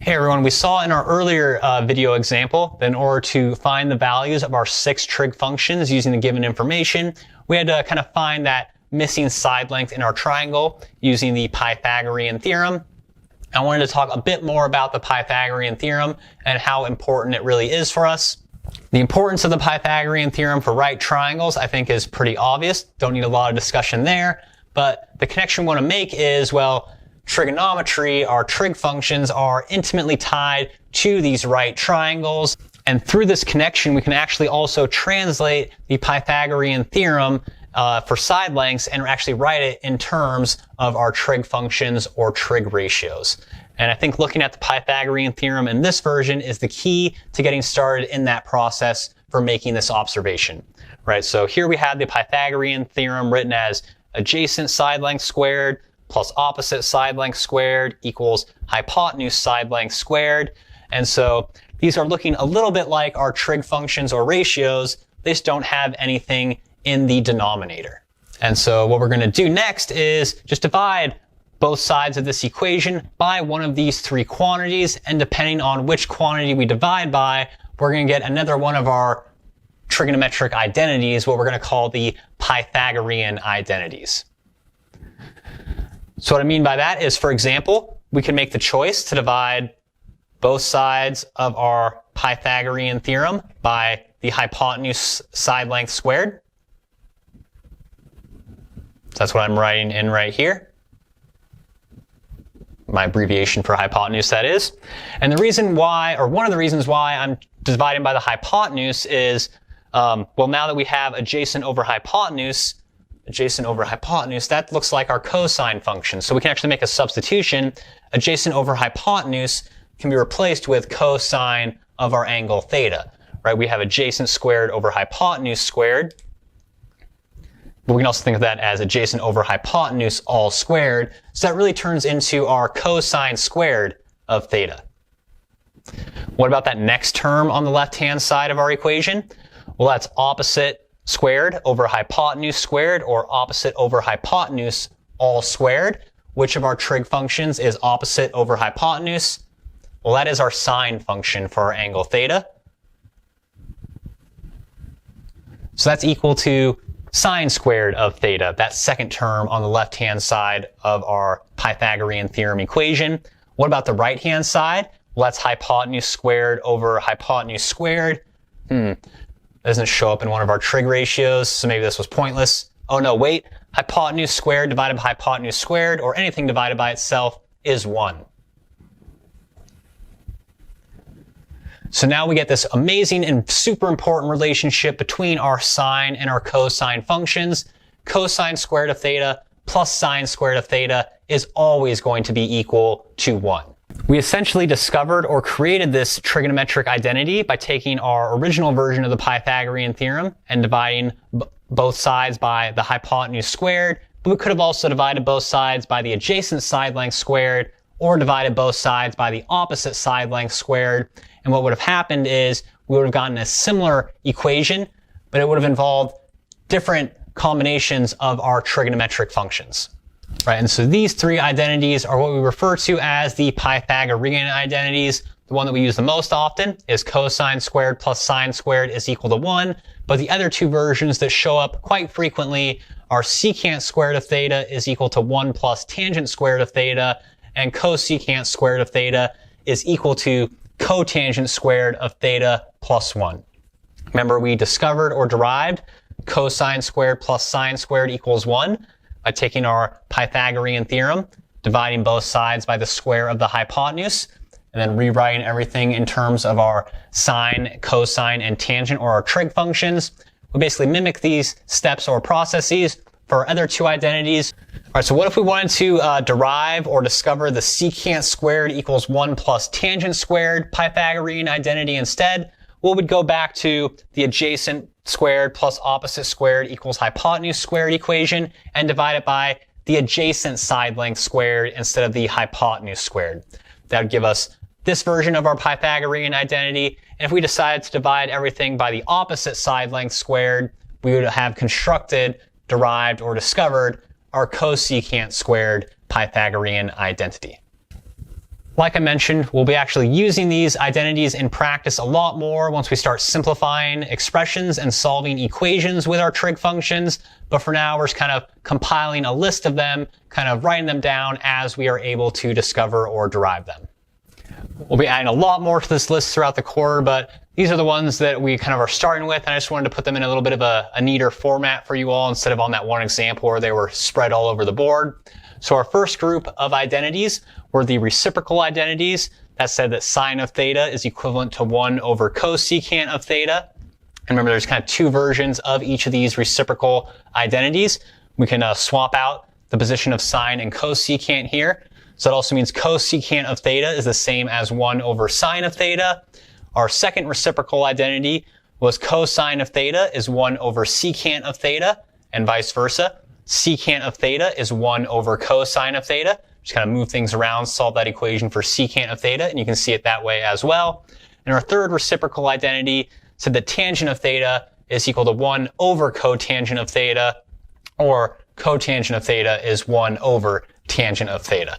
Hey everyone, we saw in our earlier video example that in order to find the values of our 6 trig functions using the given information, we had to kind of find that missing side length in our triangle using the Pythagorean theorem. I wanted to talk a bit more about the Pythagorean theorem and how important it really is for us. The importance of the Pythagorean theorem for right triangles I think is pretty obvious. Don't need a lot of discussion there, but the connection we want to make is, well, trigonometry, our trig functions are intimately tied to these right triangles. And through this connection, we can actually also translate the Pythagorean theorem for side lengths and actually write it in terms of our trig functions or trig ratios. And I think looking at the Pythagorean theorem in this version is the key to getting started in that process for making this observation. Right? So here we have the Pythagorean theorem written as adjacent side length squared plus opposite side length squared equals hypotenuse side length squared. And so these are looking a little bit like our trig functions or ratios. They just don't have anything in the denominator. And so what we're going to do next is just divide both sides of this equation by one of these 3 quantities. And depending on which quantity we divide by, we're going to get another one of our trigonometric identities, what we're going to call the Pythagorean identities. So what I mean by that is, for example, we can make the choice to divide both sides of our Pythagorean theorem by the hypotenuse side length squared. So that's what I'm writing in right here. My abbreviation for hypotenuse, that is. And the reason why, or one of the reasons why I'm dividing by the hypotenuse is, well, now that we have adjacent over hypotenuse, that looks like our cosine function. So we can actually make a substitution. Adjacent over hypotenuse can be replaced with cosine of our angle theta. Right? We have adjacent squared over hypotenuse squared. But we can also think of that as adjacent over hypotenuse all squared. So that really turns into our cosine squared of theta. What about that next term on the left-hand side of our equation? Well, that's opposite squared over hypotenuse squared, or opposite over hypotenuse all squared. Which of our trig functions is opposite over hypotenuse? Well, that is our sine function for our angle theta. So that's equal to sine squared of theta, that second term on the left-hand side of our Pythagorean theorem equation. What about the right-hand side? Well, that's hypotenuse squared over hypotenuse squared. Doesn't show up in one of our trig ratios, so maybe this was pointless. Oh no, wait. Hypotenuse squared divided by hypotenuse squared, or anything divided by itself, is 1. So now we get this amazing and super important relationship between our sine and our cosine functions. Cosine squared of theta plus sine squared of theta is always going to be equal to 1. We essentially discovered or created this trigonometric identity by taking our original version of the Pythagorean theorem and dividing both sides by the hypotenuse squared, but we could have also divided both sides by the adjacent side length squared, or divided both sides by the opposite side length squared. And what would have happened is we would have gotten a similar equation, but it would have involved different combinations of our trigonometric functions. Right, and so these 3 identities are what we refer to as the Pythagorean identities. The one that we use the most often is cosine squared plus sine squared is equal to 1. But the other 2 versions that show up quite frequently are secant squared of theta is equal to 1 plus tangent squared of theta, and cosecant squared of theta is equal to cotangent squared of theta plus 1. Remember, we discovered or derived cosine squared plus sine squared equals 1 by taking our Pythagorean theorem, dividing both sides by the square of the hypotenuse, and then rewriting everything in terms of our sine, cosine, and tangent, or our trig functions. We basically mimic these steps or processes for our other 2 identities. All right, so what if we wanted to derive or discover the secant squared equals 1 plus tangent squared Pythagorean identity instead? Well, we'd go back to the adjacent squared plus opposite squared equals hypotenuse squared equation and divide it by the adjacent side length squared instead of the hypotenuse squared. That would give us this version of our Pythagorean identity. And if we decided to divide everything by the opposite side length squared, we would have constructed, derived, or discovered our cosecant squared Pythagorean identity. Like I mentioned, we'll be actually using these identities in practice a lot more once we start simplifying expressions and solving equations with our trig functions. But for now, we're just kind of compiling a list of them, kind of writing them down as we are able to discover or derive them. We'll be adding a lot more to this list throughout the quarter, but these are the ones that we kind of are starting with, and I just wanted to put them in a little bit of a neater format for you all instead of on that one example where they were spread all over the board. So our first group of identities were the reciprocal identities that said that sine of theta is equivalent to 1 over cosecant of theta. And remember, there's kind of two versions of each of these reciprocal identities. We can swap out the position of sine and cosecant here. So that also means cosecant of theta is the same as 1 over sine of theta. Our second reciprocal identity was cosine of theta is 1 over secant of theta, and vice versa. Secant of theta is 1 over cosine of theta. Just kind of move things around, solve that equation for secant of theta, and you can see it that way as well. And our third reciprocal identity said that tangent of theta is equal to 1 over cotangent of theta, or cotangent of theta is 1 over tangent of theta.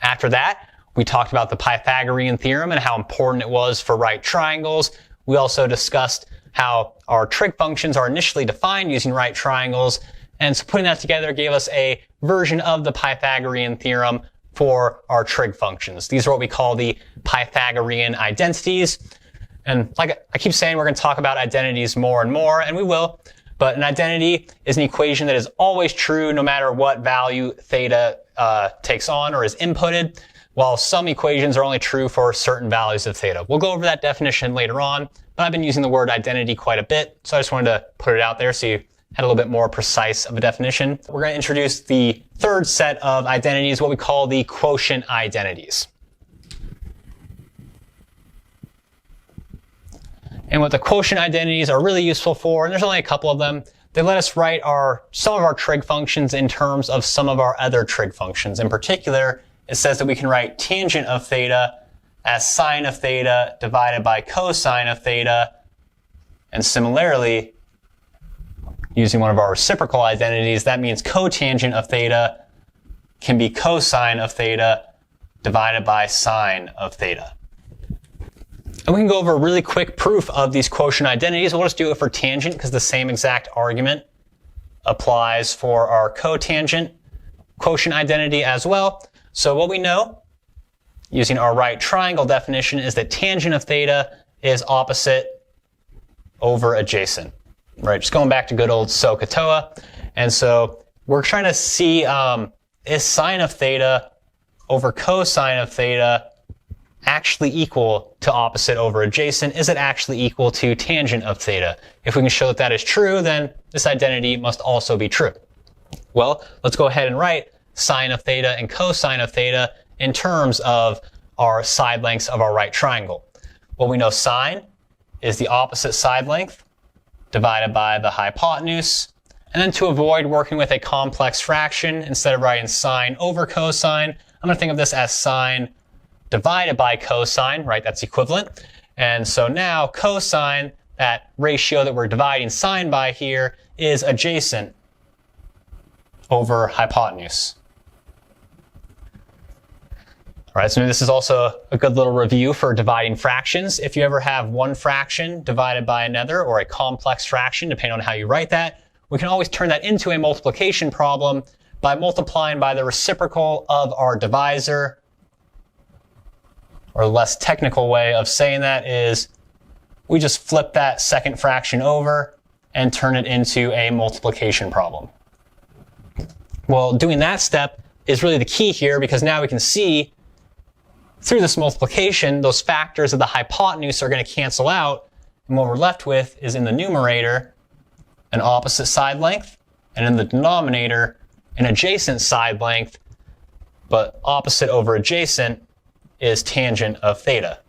After that, we talked about the Pythagorean Theorem and how important it was for right triangles. We also discussed how our trig functions are initially defined using right triangles. And so putting that together gave us a version of the Pythagorean Theorem for our trig functions. These are what we call the Pythagorean Identities. And like I keep saying, we're going to talk about identities more and more, and we will. But an identity is an equation that is always true no matter what value theta takes on or is inputted, while some equations are only true for certain values of theta. We'll go over that definition later on, but I've been using the word identity quite a bit, so I just wanted to put it out there so you had a little bit more precise of a definition. We're going to introduce the third set of identities, what we call the quotient identities. And what the quotient identities are really useful for, and there's only a couple of them, they let us write some of our trig functions in terms of some of our other trig functions. In particular, it says that we can write tangent of theta as sine of theta divided by cosine of theta. And similarly, using one of our reciprocal identities, that means cotangent of theta can be cosine of theta divided by sine of theta. And we can go over a really quick proof of these quotient identities. We'll just do it for tangent because the same exact argument applies for our cotangent quotient identity as well. So what we know, using our right triangle definition, is that tangent of theta is opposite over adjacent. Right, just going back to good old SOHCAHTOA. And so we're trying to see, is sine of theta over cosine of theta actually equal to opposite over adjacent? Is it actually equal to tangent of theta? If we can show that that is true, then this identity must also be true. Well, let's go ahead and write sine of theta and cosine of theta in terms of our side lengths of our right triangle. Well, we know sine is the opposite side length divided by the hypotenuse. And then to avoid working with a complex fraction, instead of writing sine over cosine, I'm going to think of this as sine divided by cosine, right? That's equivalent. And so now cosine, that ratio that we're dividing sine by here, is adjacent over hypotenuse. All right, so this is also a good little review for dividing fractions. If you ever have one fraction divided by another, or a complex fraction, depending on how you write that, we can always turn that into a multiplication problem by multiplying by the reciprocal of our divisor. Or a less technical way of saying that is we just flip that second fraction over and turn it into a multiplication problem. Well, doing that step is really the key here, because now we can see through this multiplication, those factors of the hypotenuse are going to cancel out, and what we're left with is in the numerator an opposite side length, and in the denominator an adjacent side length, but opposite over adjacent is tangent of theta.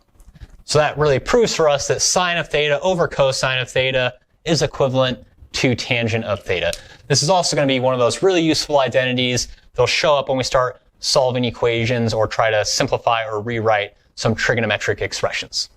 So that really proves for us that sine of theta over cosine of theta is equivalent to tangent of theta. This is also going to be one of those really useful identities. They'll show up when we start solving equations or try to simplify or rewrite some trigonometric expressions.